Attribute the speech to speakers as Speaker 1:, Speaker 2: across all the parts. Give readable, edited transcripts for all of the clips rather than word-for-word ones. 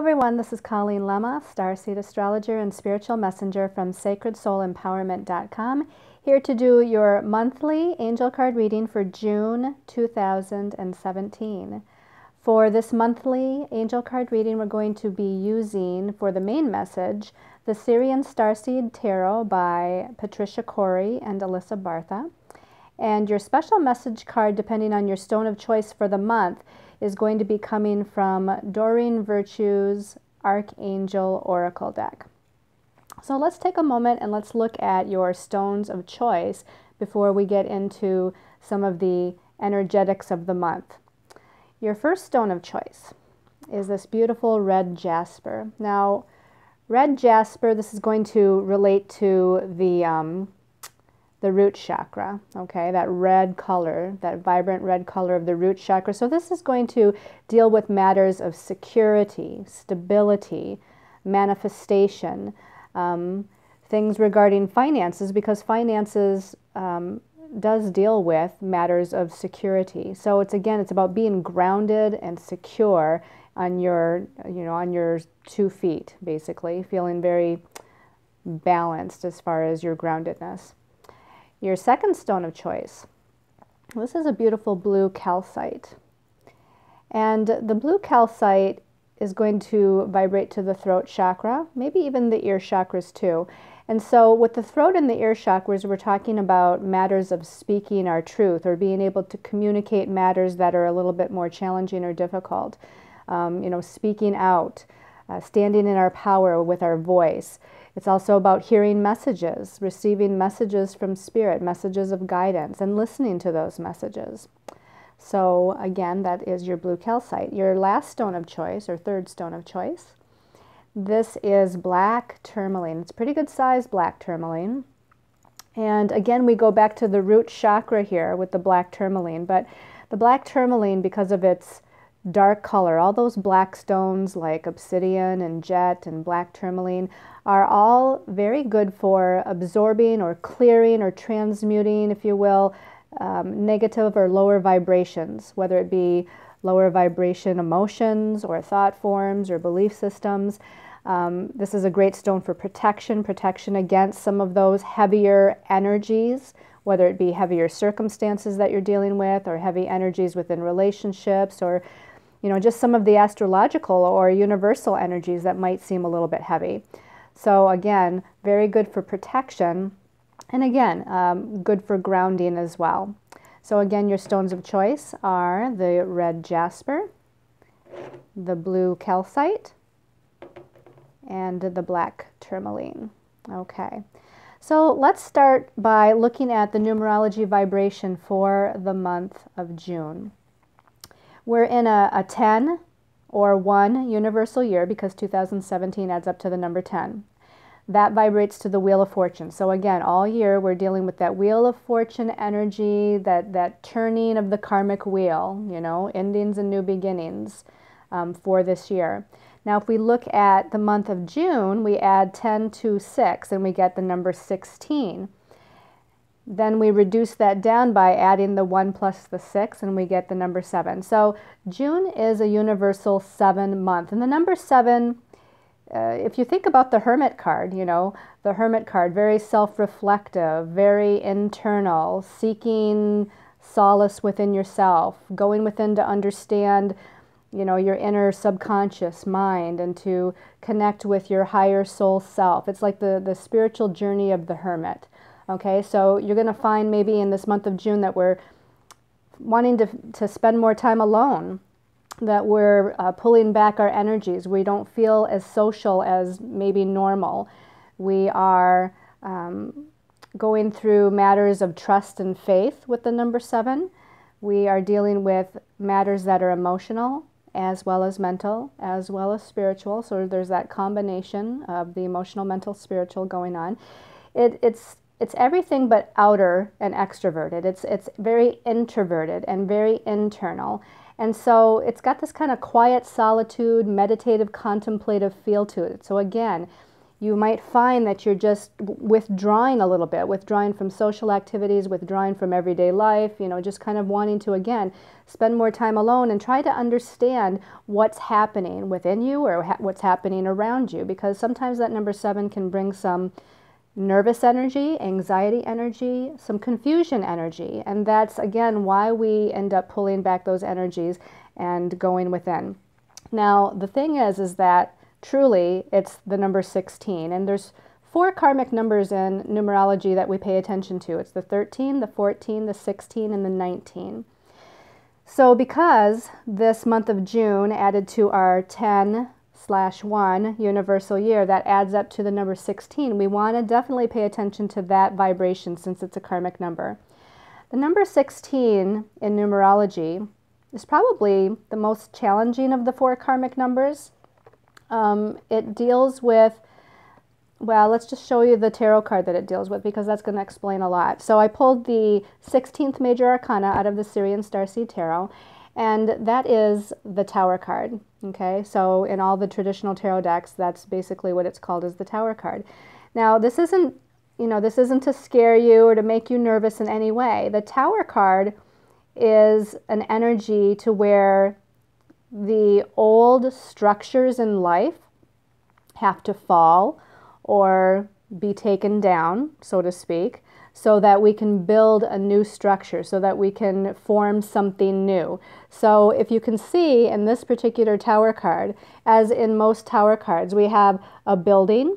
Speaker 1: everyone, this is Colleen Lemma, Starseed Astrologer and Spiritual Messenger from SacredSoulEmpowerment.com, here to do your monthly angel card reading for June 2017. For this monthly angel card reading, we're going to be using, for the main message, the Syrian Starseed Tarot by Patricia Corey and Alyssa Bartha. And your special message card, depending on your stone of choice for the month, is going to be coming from Doreen Virtue's Archangel Oracle deck. So let's take a moment and let's look at your stones of choice before we get into some of the energetics of the month. Your first stone of choice is this beautiful red jasper. Now, red jasper, this is going to relate to the root chakra, okay, that red color, that vibrant red color of the root chakra. So this is going to deal with matters of security, stability, manifestation, things regarding finances, because finances does deal with matters of security. So it's about being grounded and secure on your, on your 2 feet, basically, feeling very balanced as far as your groundedness. Your second stone of choice, this is a beautiful blue calcite. And the blue calcite is going to vibrate to the throat chakra, maybe even the ear chakras too. And so with the throat and the ear chakras, we're talking about matters of speaking our truth, or being able to communicate matters that are a little bit more challenging or difficult. Speaking out, standing in our power with our voice. It's also about hearing messages, receiving messages from spirit, messages of guidance, and listening to those messages. So again, that is your blue calcite. Your last stone of choice, or third stone of choice, this is black tourmaline. It's pretty good size black tourmaline. And again, we go back to the root chakra here with the black tourmaline. But the black tourmaline, because of its dark color, all those black stones like obsidian and jet and black tourmaline are all very good for absorbing or clearing or transmuting, if you will, negative or lower vibrations, whether it be lower vibration emotions or thought forms or belief systems. This is a great stone for protection against some of those heavier energies, whether it be heavier circumstances that you're dealing with, or heavy energies within relationships, or just some of the astrological or universal energies that might seem a little bit heavy. So again, very good for protection, and again, good for grounding as well. So again, your stones of choice are the red jasper, the blue calcite, and the black tourmaline. Okay, so let's start by looking at the numerology vibration for the month of June. We're in a 10 or 1 universal year, because 2017 adds up to the number 10. That vibrates to the Wheel of Fortune. So again, all year we're dealing with that Wheel of Fortune energy, that turning of the karmic wheel, endings and new beginnings for this year. Now, if we look at the month of June, we add 10 to 6 and we get the number 16. Then we reduce that down by adding the 1 plus the 6, and we get the number 7. So June is a universal 7 month. And the number 7, if you think about the Hermit card, the Hermit card, very self-reflective, very internal, seeking solace within yourself, going within to understand, your inner subconscious mind, and to connect with your higher soul self. It's like the spiritual journey of the Hermit. Okay, so you're going to find maybe in this month of June that we're wanting to spend more time alone, that we're pulling back our energies. We don't feel as social as maybe normal. We are going through matters of trust and faith with the number 7. We are dealing with matters that are emotional, as well as mental, as well as spiritual. So there's that combination of the emotional, mental, spiritual going on. It's everything but outer and extroverted. It's very introverted and very internal. And so it's got this kind of quiet solitude, meditative, contemplative feel to it. So again, you might find that you're just withdrawing a little bit, withdrawing from social activities, withdrawing from everyday life, you know, just kind of wanting to, again, spend more time alone and try to understand what's happening within you or what's happening around you, because sometimes that number 7 can bring some nervous energy, anxiety energy, some confusion energy, and that's, again, why we end up pulling back those energies and going within. Now, the thing is that truly, it's the number 16. And there's 4 karmic numbers in numerology that we pay attention to. It's the 13, the 14, the 16, and the 19. So because this month of June added to our 10/1 universal year, that adds up to the number 16, we want to definitely pay attention to that vibration since it's a karmic number. The number 16 in numerology is probably the most challenging of the 4 karmic numbers. It deals with, well, let's just show you the tarot card that it deals with, because that's going to explain a lot. So I pulled the 16th Major Arcana out of the Syrian Starseed Tarot, and that is the Tower card. Okay, so in all the traditional tarot decks, that's basically what it's called, is the Tower card. Now, this isn't, you know, this isn't to scare you or to make you nervous in any way. The Tower card is an energy to where the old structures in life have to fall or be taken down, so to speak, so that we can build a new structure, so that we can form something new. So if you can see in this particular Tower card, as in most Tower cards, we have a building.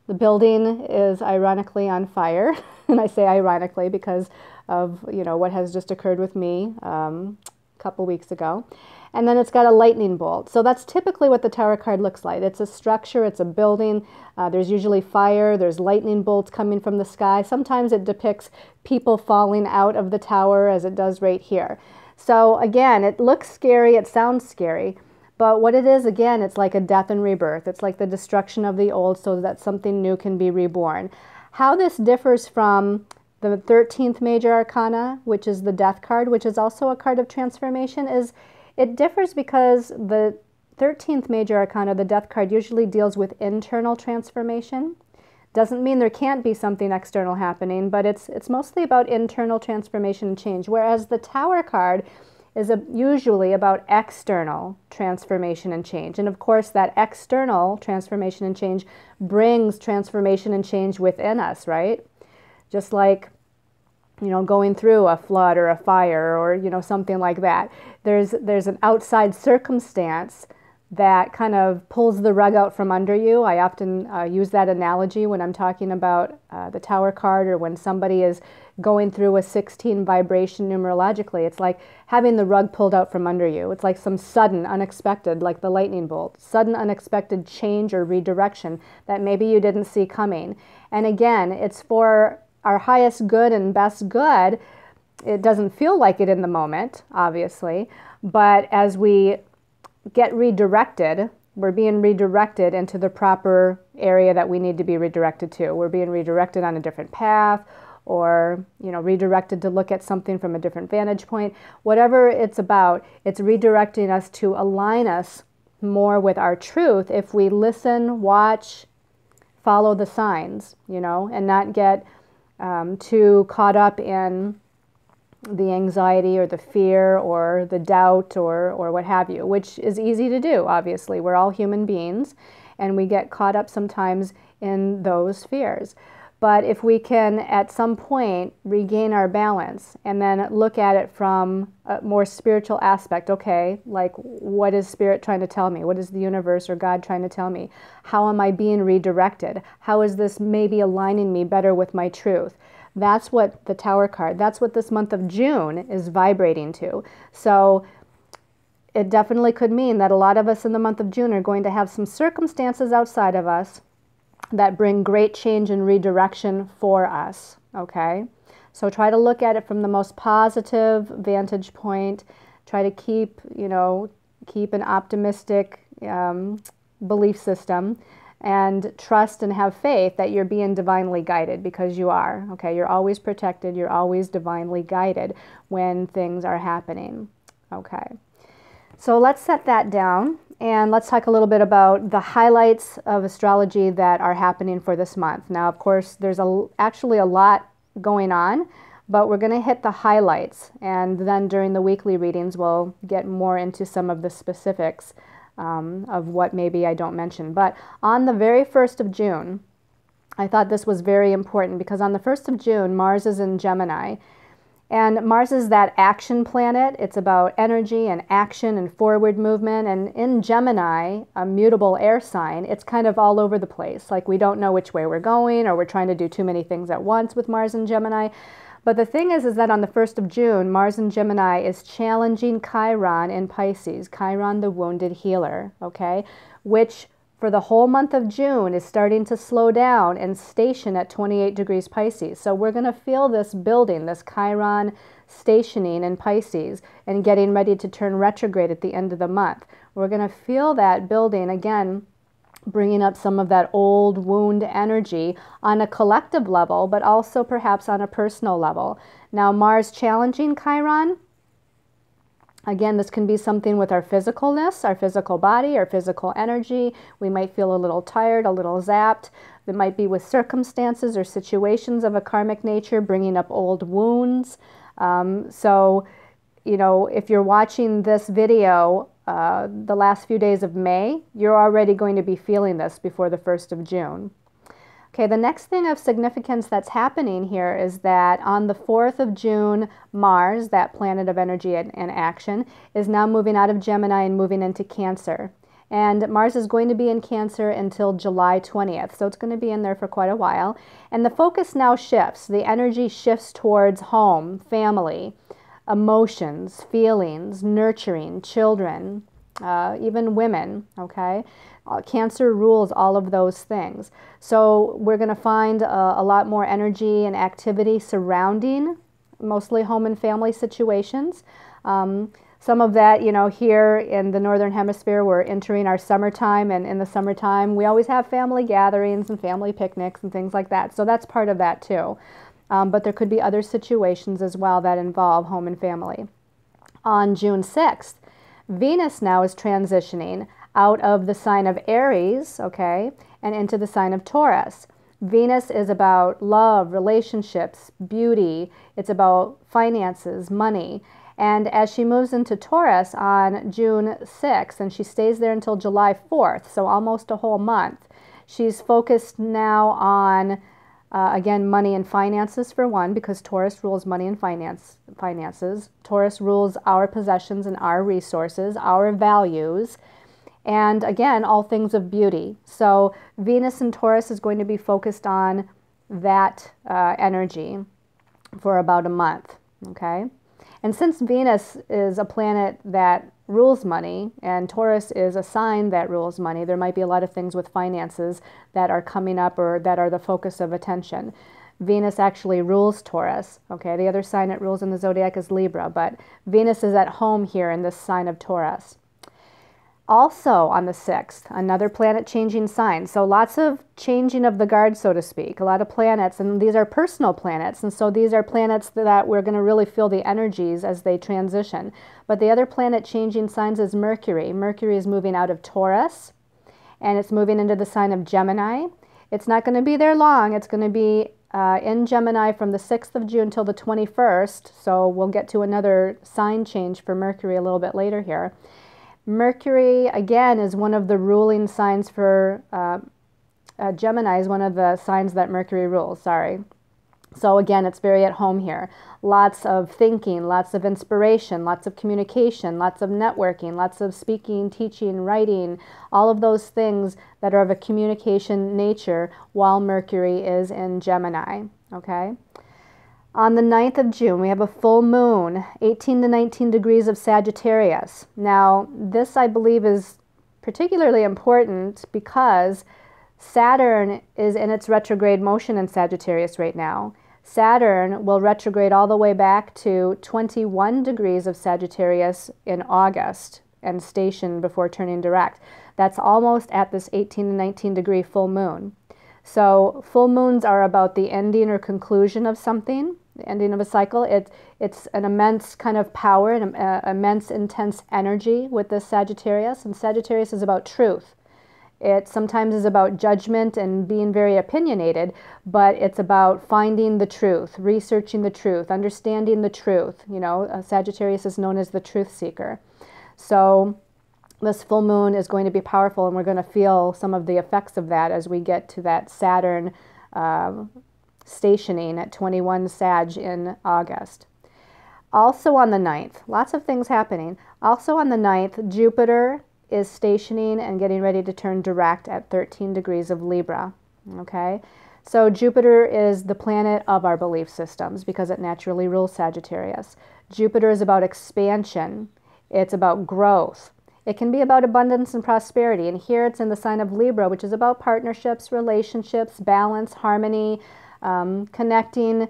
Speaker 1: The building is ironically on fire, and I say ironically because of, you know, what has just occurred with me a couple weeks ago. And then it's got a lightning bolt. So that's typically what the Tower card looks like. It's a structure, it's a building. There's usually fire, there's lightning bolts coming from the sky. Sometimes it depicts people falling out of the tower, as it does right here. So again, it looks scary, it sounds scary, but what it is, again, it's like a death and rebirth. It's like the destruction of the old so that something new can be reborn. How this differs from the 13th Major Arcana, which is the Death card, which is also a card of transformation, is it differs because the 13th Major Arcana, the Death card, usually deals with internal transformation. Doesn't mean there can't be something external happening, but it's mostly about internal transformation and change, whereas the Tower card is usually about external transformation and change. And of course, that external transformation and change brings transformation and change within us, right? Just like, you know, going through a flood or a fire or, you know, something like that. There's an outside circumstance that kind of pulls the rug out from under you. I often use that analogy when I'm talking about the Tower card, or when somebody is going through a 16 vibration numerologically. It's like having the rug pulled out from under you. It's like some sudden, unexpected, like the lightning bolt, sudden, unexpected change or redirection that maybe you didn't see coming. And again, it's for our highest good and best good. It doesn't feel like it in the moment, obviously, but as we get redirected, we're being redirected into the proper area that we need to be redirected to. We're being redirected on a different path, or, you know, redirected to look at something from a different vantage point. Whatever it's about, it's redirecting us to align us more with our truth if we listen, watch, follow the signs, you know, and not get too caught up in the anxiety or the fear or the doubt or what have you, which is easy to do, obviously. We're all human beings, and we get caught up sometimes in those fears. But if we can, at some point, regain our balance and then look at it from a more spiritual aspect, okay, like, what is Spirit trying to tell me? What is the universe or God trying to tell me? How am I being redirected? How is this maybe aligning me better with my truth? That's what the Tower card, that's what this month of June is vibrating to. So it definitely could mean that a lot of us in the month of June are going to have some circumstances outside of us that bring great change and redirection for us, okay? So try to look at it from the most positive vantage point. Try to keep, you know, keep an optimistic belief system, and trust and have faith that you're being divinely guided, because you are, okay? You're always protected, you're always divinely guided when things are happening, okay? So let's set that down and let's talk a little bit about the highlights of astrology that are happening for this month. Now, of course, there's actually a lot going on, but we're going to hit the highlights, and then during the weekly readings we'll get more into some of the specifics of what maybe I don't mention. But on the very 1st of June, I thought this was very important because on the 1st of June, Mars is in Gemini. And Mars is that action planet. It's about energy and action and forward movement. And in Gemini, a mutable air sign, it's kind of all over the place. Like we don't know which way we're going, or we're trying to do too many things at once with Mars in Gemini. But the thing is that on the 1st of June, Mars in Gemini is challenging Chiron in Pisces, Chiron the wounded healer, okay? Which for the whole month of June is starting to slow down and station at 28 degrees Pisces. So we're going to feel this building, this Chiron stationing in Pisces and getting ready to turn retrograde at the end of the month. We're going to feel that building again, bringing up some of that old wound energy on a collective level, but also perhaps on a personal level. Now, Mars challenging Chiron, again, this can be something with our physicalness, our physical body, our physical energy. We might feel a little tired, a little zapped. It might be with circumstances or situations of a karmic nature, bringing up old wounds. So, you know, if you're watching this video the last few days of May, you're already going to be feeling this before the 1st of June. Okay, the next thing of significance that's happening here is that on the 4th of June, Mars, that planet of energy and action, is now moving out of Gemini and moving into Cancer. And Mars is going to be in Cancer until July 20th, so it's going to be in there for quite a while. And the focus now shifts. The energy shifts towards home, family, emotions, feelings, nurturing, children, even women, okay? Cancer rules all of those things. So we're going to find a lot more energy and activity surrounding mostly home and family situations. Some of that, you know, here in the Northern Hemisphere, we're entering our summertime, and in the summertime, we always have family gatherings and family picnics and things like that. So that's part of that too. But there could be other situations as well that involve home and family. On June 6th, Venus now is transitioning out of the sign of Aries, okay, and into the sign of Taurus. Venus is about love, relationships, beauty. It's about finances, money. And as she moves into Taurus on June 6th, and she stays there until July 4th, so almost a whole month, she's focused now on, again, money and finances for one, because Taurus rules money and finances. Taurus rules our possessions and our resources, our values. And again, all things of beauty. So Venus in Taurus is going to be focused on that energy for about a month, okay? And since Venus is a planet that rules money and Taurus is a sign that rules money, there might be a lot of things with finances that are coming up or that are the focus of attention. Venus actually rules Taurus, okay? The other sign it rules in the zodiac is Libra, but Venus is at home here in this sign of Taurus. Also on the 6th, another planet changing sign. So lots of changing of the guard, so to speak. A lot of planets, and these are personal planets. And so these are planets that we're going to really feel the energies as they transition. But the other planet changing signs is Mercury. Mercury is moving out of Taurus, and it's moving into the sign of Gemini. It's not going to be there long. It's going to be in Gemini from the 6th of June till the 21st. So we'll get to another sign change for Mercury a little bit later here. Mercury, again, is one of the ruling signs for Gemini, is one of the signs that Mercury rules, sorry. So again, it's very at home here. Lots of thinking, lots of inspiration, lots of communication, lots of networking, lots of speaking, teaching, writing, all of those things that are of a communication nature while Mercury is in Gemini, okay? On the 9th of June, we have a full moon, 18 to 19 degrees of Sagittarius. Now, this, I believe, is particularly important because Saturn is in its retrograde motion in Sagittarius right now. Saturn will retrograde all the way back to 21 degrees of Sagittarius in August and station before turning direct. That's almost at this 18 to 19 degree full moon. So full moons are about the ending or conclusion of something. the ending of a cycle. It's an immense kind of power and immense intense energy with this Sagittarius, and Sagittarius is about truth. It sometimes is about judgment and being very opinionated, but it's about finding the truth, researching the truth, understanding the truth. You know, Sagittarius is known as the truth seeker. So this full moon is going to be powerful, and we're going to feel some of the effects of that as we get to that Saturn stationing at 21 Sag in August. Also on the 9th, lots of things happening. Also on the 9th, Jupiter is stationing and getting ready to turn direct at 13 degrees of Libra. Okay, so Jupiter is the planet of our belief systems because it naturally rules Sagittarius. Jupiter is about expansion. It's about growth. It can be about abundance and prosperity, and here it's in the sign of Libra, which is about partnerships, relationships, balance, harmony, connecting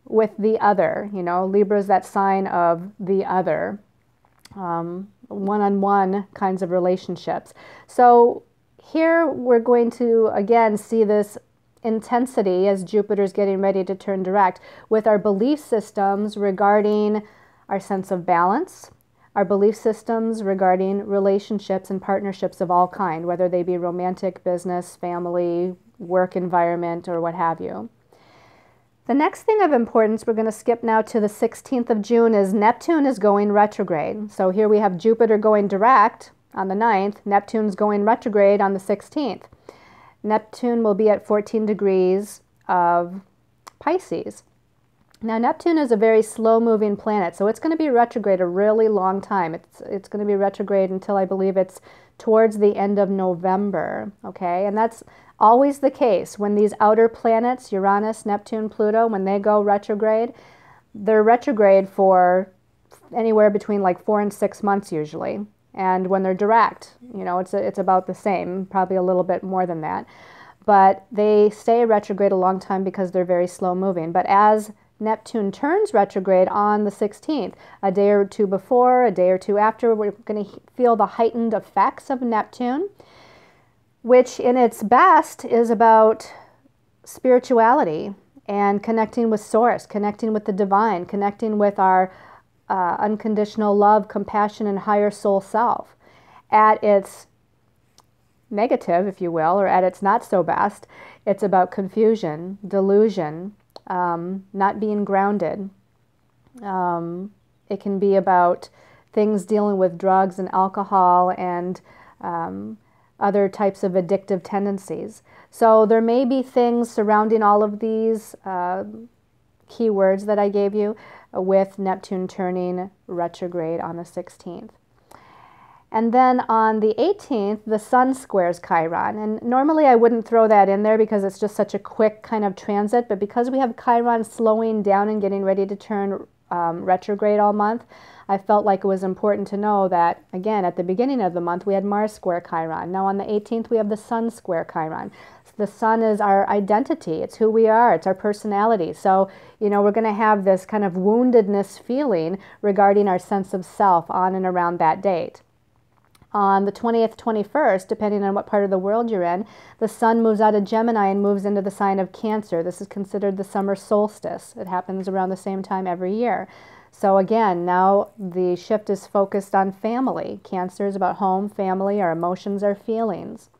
Speaker 1: with the other. You know, Libra is that sign of the other. One-on-one kinds of relationships. So here we're going to again see this intensity as Jupiter's getting ready to turn direct with our belief systems regarding our sense of balance, our belief systems regarding relationships and partnerships of all kind, whether they be romantic, business, family, work environment, or what have you. The next thing of importance, we're going to skip now to the 16th of June, is Neptune is going retrograde. So here we have Jupiter going direct on the 9th. Neptune's going retrograde on the 16th. Neptune will be at 14 degrees of Pisces. Now Neptune is a very slow-moving planet, so it's going to be retrograde a really long time. It's going to be retrograde until I believe it's towards the end of November, okay? And that's always the case when these outer planets, Uranus, Neptune, Pluto, when they go retrograde, they're retrograde for anywhere between like 4 and 6 months usually. And when they're direct, you know, it's about the same, probably a little bit more than that. But they stay retrograde a long time because they're very slow moving. But as Neptune turns retrograde on the 16th, a day or two before, a day or two after, we're going to feel the heightened effects of Neptune, which in its best is about spirituality and connecting with Source, connecting with the divine, connecting with our unconditional love, compassion, and higher soul self. At its negative, if you will, or at its not so best, it's about confusion, delusion, not being grounded. It can be about things dealing with drugs and alcohol and other types of addictive tendencies. So there may be things surrounding all of these keywords that I gave you with Neptune turning retrograde on the 16th. And then on the 18th, the Sun squares Chiron. And normally I wouldn't throw that in there because it's just such a quick kind of transit. But because we have Chiron slowing down and getting ready to turn retrograde all month, I felt like it was important to know that, again, at the beginning of the month, we had Mars square Chiron. Now on the 18th, we have the Sun square Chiron. The Sun is our identity. It's who we are. It's our personality. So, you know, we're going to have this kind of woundedness feeling regarding our sense of self on and around that date. On the 20th, 21st, depending on what part of the world you're in, the Sun moves out of Gemini and moves into the sign of Cancer. This is considered the summer solstice. It happens around the same time every year. So again, now the shift is focused on family. Cancer is about home, family, our emotions, our feelings.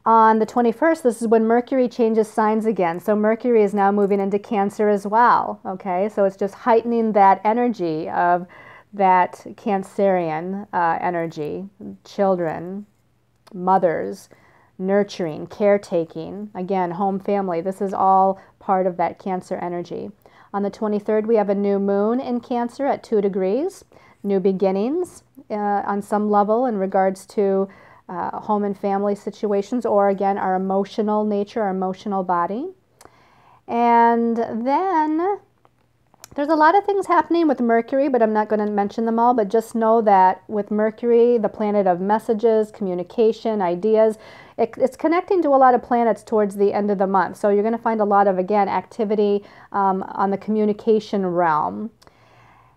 Speaker 1: On the 21st, this is when Mercury changes signs again. So Mercury is now moving into Cancer as well. Okay, so it's just heightening that energy of that Cancerian energy, children, mothers, nurturing, caretaking, again, home, family. This is all part of that Cancer energy. On the 23rd, we have a new moon in Cancer at 2 degrees, new beginnings on some level in regards to home and family situations, or again, our emotional nature, our emotional body. And then there's a lot of things happening with Mercury, but I'm not going to mention them all, but just know that with Mercury, the planet of messages, communication, ideas, it's connecting to a lot of planets towards the end of the month. So you're going to find a lot of, again, activity on the communication realm.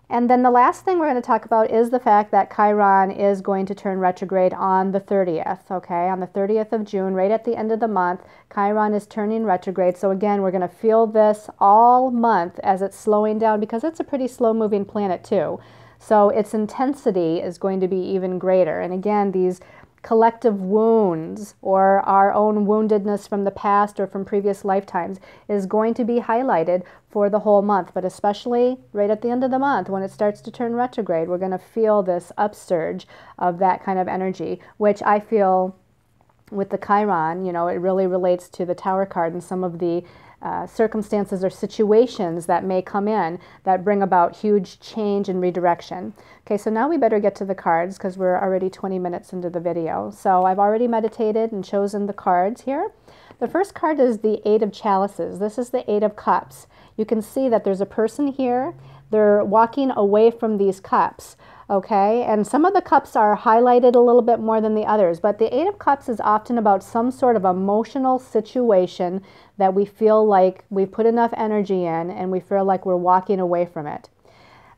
Speaker 1: And then the last thing we're going to talk about is the fact that Chiron is going to turn retrograde on the 30th, okay? On the 30th of June, right at the end of the month, Chiron is turning retrograde. So again, we're going to feel this all month as it's slowing down, because it's a pretty slow-moving planet too. So its intensity is going to be even greater. And again, these collective wounds or our own woundedness from the past or from previous lifetimes is going to be highlighted for the whole month, but especially right at the end of the month when it starts to turn retrograde, we're going to feel this upsurge of that kind of energy, which I feel with the Chiron, you know, it really relates to the Tower card and some of the circumstances or situations that may come in that bring about huge change and redirection. Okay, so now we better get to the cards because we're already 20 minutes into the video. So I've already meditated and chosen the cards here. The first card is the Eight of Chalices. This is the Eight of Cups. You can see that there's a person here. They're walking away from these cups. Okay, and some of the cups are highlighted a little bit more than the others, but the Eight of Cups is often about some sort of emotional situation that we feel like we put enough energy in and we feel like we're walking away from it.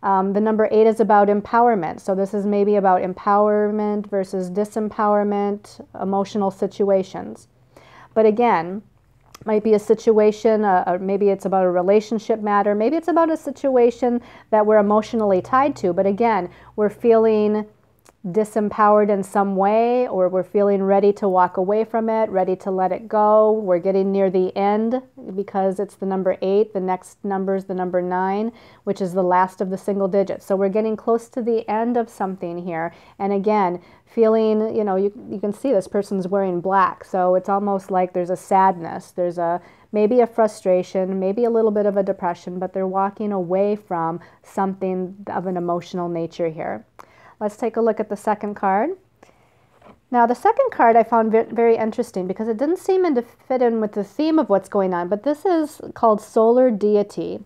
Speaker 1: The number 8 is about empowerment, so this is maybe about empowerment versus disempowerment, emotional situations. But again, might be a situation, maybe it's about a relationship matter, maybe it's about a situation that we're emotionally tied to, but again, we're feeling disempowered in some way, or we're feeling ready to walk away from it, ready to let it go. We're getting near the end because it's the number 8. The next number is the number 9, which is the last of the single digits. So we're getting close to the end of something here. And again, feeling, you know, you can see this person's wearing black. So it's almost like there's a sadness. There's maybe a frustration, maybe a little bit of a depression, but they're walking away from something of an emotional nature here. Let's take a look at the second card. Now, the second card I found very interesting because it didn't seem to fit in with the theme of what's going on, but this is called Solar Deity.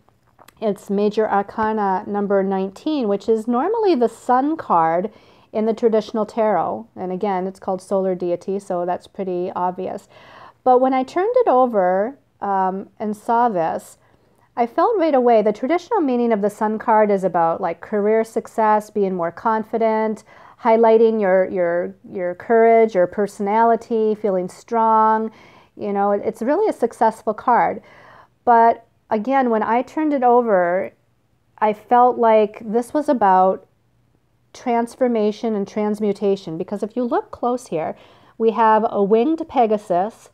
Speaker 1: It's Major Arcana number 19, which is normally the Sun card in the traditional tarot. And again, it's called Solar Deity, so that's pretty obvious. But when I turned it over and saw this, I felt right away the traditional meaning of the Sun card is about like career success, being more confident, highlighting your courage, your personality, feeling strong. You know, it's really a successful card. But again, when I turned it over, I felt like this was about transformation and transmutation, because if you look close here, we have a winged Pegasus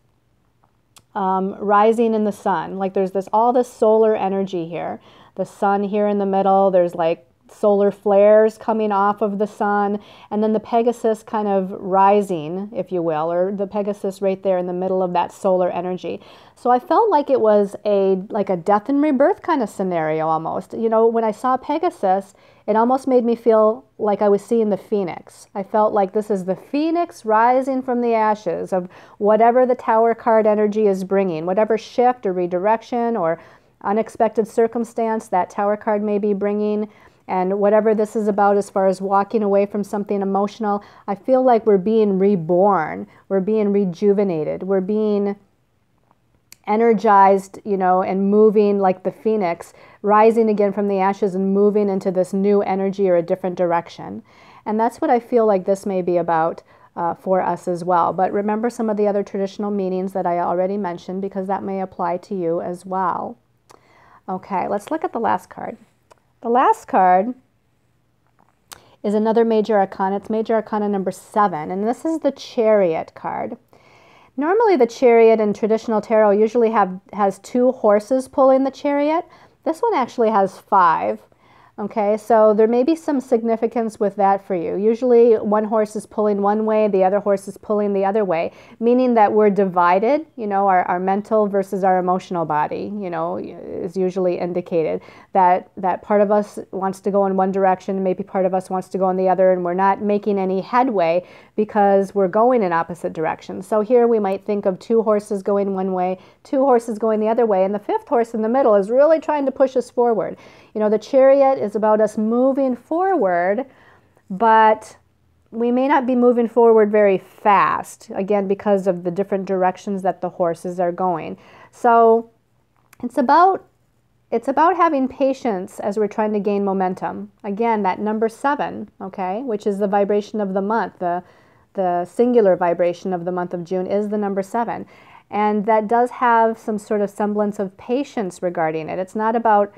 Speaker 1: rising in the sun. Like there's all this solar energy here. The sun here in the middle, there's like solar flares coming off of the sun, and then the Pegasus kind of rising, if you will, or the Pegasus right there in the middle of that solar energy. So I felt like it was like a death and rebirth kind of scenario almost. You know, when I saw Pegasus, it almost made me feel like I was seeing the phoenix. I felt like this is the phoenix rising from the ashes of whatever the Tower card energy is bringing, whatever shift or redirection or unexpected circumstance that Tower card may be bringing. And whatever this is about as far as walking away from something emotional, I feel like we're being reborn, we're being rejuvenated, we're being energized, you know, and moving like the phoenix, rising again from the ashes and moving into this new energy or a different direction. And that's what I feel like this may be about for us as well. But remember some of the other traditional meanings that I already mentioned, because that may apply to you as well. Okay, let's look at the last card. The last card is another Major Arcana. It's Major Arcana number 7, and this is the Chariot card. Normally the Chariot in traditional tarot usually has 2 horses pulling the chariot. This one actually has 5. Okay, so there may be some significance with that for you. Usually one horse is pulling one way, the other horse is pulling the other way, meaning that we're divided, you know, our mental versus our emotional body, you know, is usually indicated. That part of us wants to go in one direction, maybe part of us wants to go in the other, and we're not making any headway because we're going in opposite directions. So here we might think of 2 horses going one way, 2 horses going the other way, and the 5th horse in the middle is really trying to push us forward. You know, the Chariot is about us moving forward, but we may not be moving forward very fast, again, because of the different directions that the horses are going. So it's about it's about having patience as we're trying to gain momentum. Again, that number 7, okay, which is the vibration of the month, the singular vibration of the month of June is the number 7. And that does have some sort of semblance of patience regarding it. It's not about,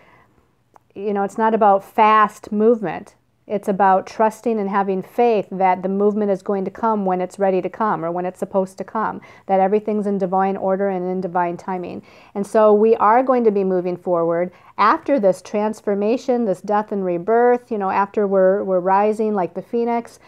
Speaker 1: it's not about fast movement. It's about trusting and having faith that the movement is going to come when it's ready to come or when it's supposed to come, that everything's in divine order and in divine timing. And so we are going to be moving forward after this transformation, this death and rebirth, after we're rising like the phoenix.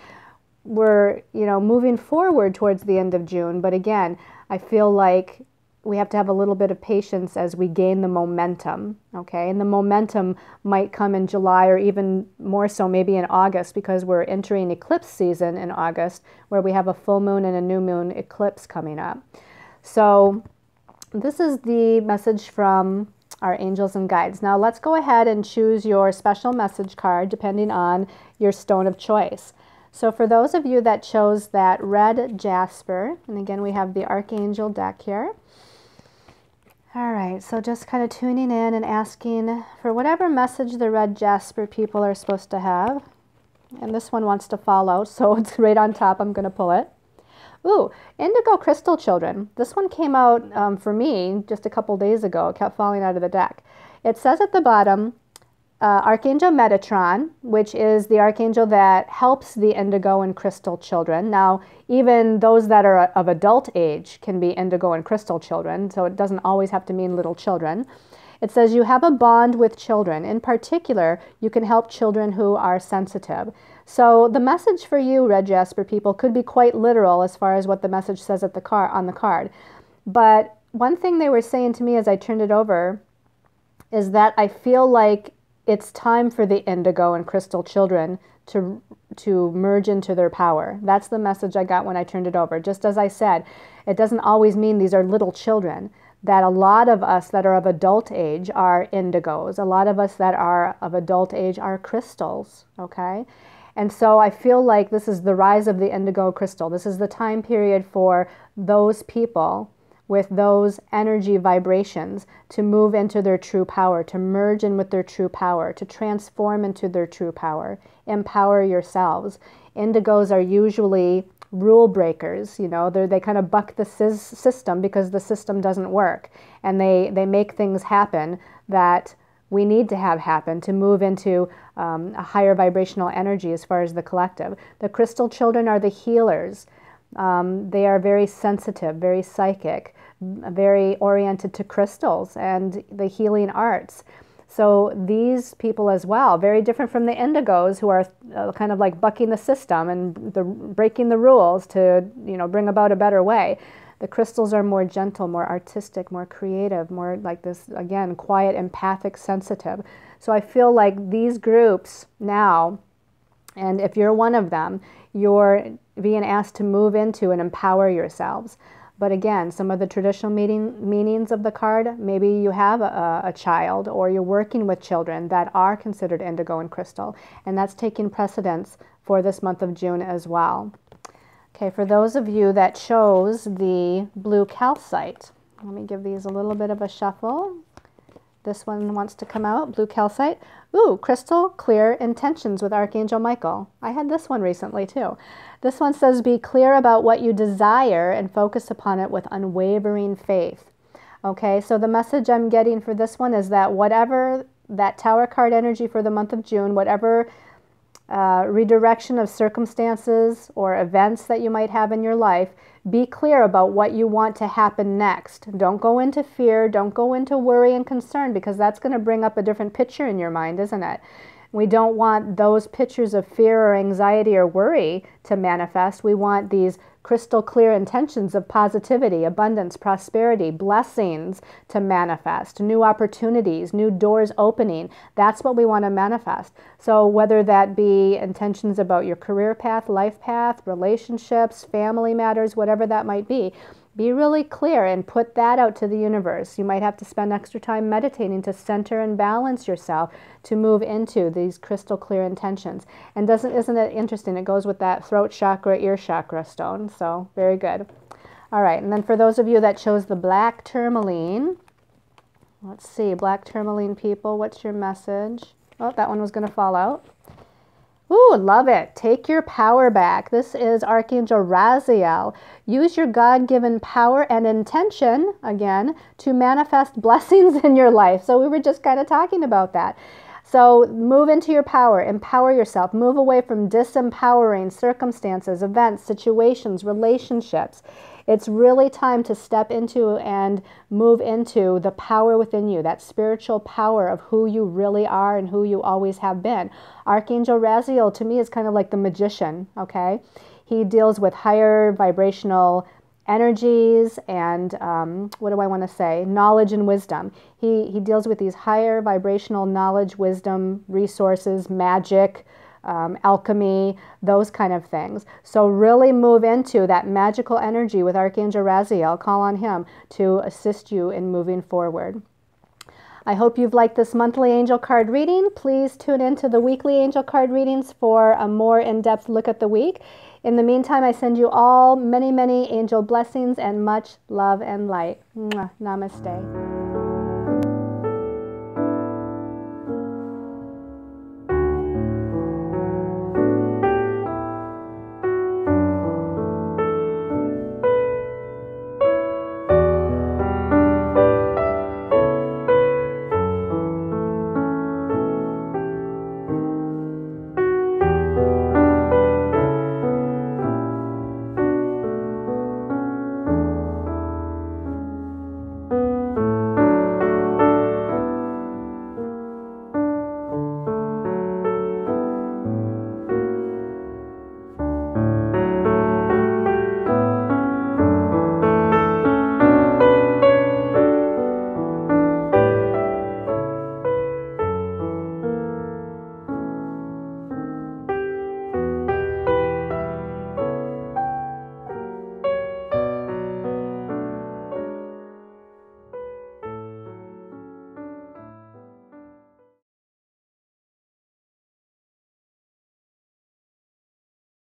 Speaker 1: We're, moving forward towards the end of June. But again, I feel like we have to have a little bit of patience as we gain the momentum, okay? And the momentum might come in July or even more so maybe in August, because we're entering eclipse season in August, where we have a full moon and a new moon eclipse coming up. So this is the message from our angels and guides. Now let's go ahead and choose your special message card depending on your stone of choice. So for those of you that chose that red jasper, and again we have the Archangel deck here. All right, so just kind of tuning in and asking for whatever message the red jasper people are supposed to have. And this one wants to fall out, so it's right on top. I'm going to pull it. Ooh, indigo crystal children. This one came out for me just a couple days ago. It kept falling out of the deck. It says at the bottom, Archangel Metatron, which is the archangel that helps the indigo and crystal children. Now, even those that are of adult age can be indigo and crystal children, so it doesn't always have to mean little children. It says you have a bond with children. In particular, you can help children who are sensitive. So the message for you, Red Jasper people, could be quite literal as far as what the message says at on the card. But one thing they were saying to me as I turned it over is that I feel like it's time for the indigo and crystal children to merge into their power. That's the message I got when I turned it over. Just as I said, it doesn't always mean these are little children. That a lot of us that are of adult age are indigos. A lot of us that are of adult age are crystals, okay? And so I feel like this is the rise of the indigo crystal. This is the time period for those people with those energy vibrations to move into their true power, to merge in with their true power, to transform into their true power, empower yourselves. Indigos are usually rule breakers, they kind of buck the system because the system doesn't work, and they make things happen that we need to have happen to move into a higher vibrational energy as far as the collective. The crystal children are the healers. They are very sensitive, very psychic, very oriented to crystals and the healing arts. So these people as well, very different from the indigos who are kind of like bucking the system and breaking the rules to, bring about a better way. The crystals are more gentle, more artistic, more creative, more like this, again, quiet, empathic, sensitive. So I feel like these groups now, and if you're one of them, you're being asked to move into and empower yourselves. But again, some of the traditional meanings of the card, maybe you have a child or you're working with children that are considered indigo and crystal, and that's taking precedence for this month of June as well. Okay, for those of you that chose the blue calcite, let me give these a little bit of a shuffle. This one wants to come out, blue calcite. Ooh, crystal clear intentions with Archangel Michael. I had this one recently too. This one says, be clear about what you desire and focus upon it with unwavering faith. Okay, so the message I'm getting for this one is that whatever that Tower card energy for the month of June, whatever redirection of circumstances or events that you might have in your life, be clear about what you want to happen next. Don't go into fear, don't go into worry and concern, because that's going to bring up a different picture in your mind, isn't it? We don't want those pictures of fear or anxiety or worry to manifest. We want these crystal clear intentions of positivity, abundance, prosperity, blessings to manifest, new opportunities, new doors opening. That's what we want to manifest. So whether that be intentions about your career path, life path, relationships, family matters, whatever that might be really clear and put that out to the universe. You might have to spend extra time meditating to center and balance yourself to move into these crystal clear intentions. And isn't it interesting? It goes with that throat chakra, ear chakra stone. So very good. All right, and then for those of you that chose the black tourmaline, Let's see, black tourmaline people, what's your message? Oh, that one was going to fall out. Ooh, love it. Take your power back. This is Archangel Raziel. Use your God-given power and intention, again, to manifest blessings in your life. So we were just kind of talking about that. So move into your power, empower yourself, move away from disempowering circumstances, events, situations, relationships. It's really time to step into and move into the power within you, that spiritual power of who you really are and who you always have been. Archangel Raziel to me is kind of like the magician, okay? He deals with higher vibrational energies and what do I want to say? Knowledge and wisdom. He deals with these higher vibrational knowledge, wisdom, resources, magic, alchemy, those kind of things. So really move into that magical energy with Archangel Raziel. Call on him to assist you in moving forward. I hope you've liked this monthly angel card reading. Please tune in to the weekly angel card readings for a more in-depth look at the week. In the meantime, I send you all many, many angel blessings and much love and light. Mwah. Namaste.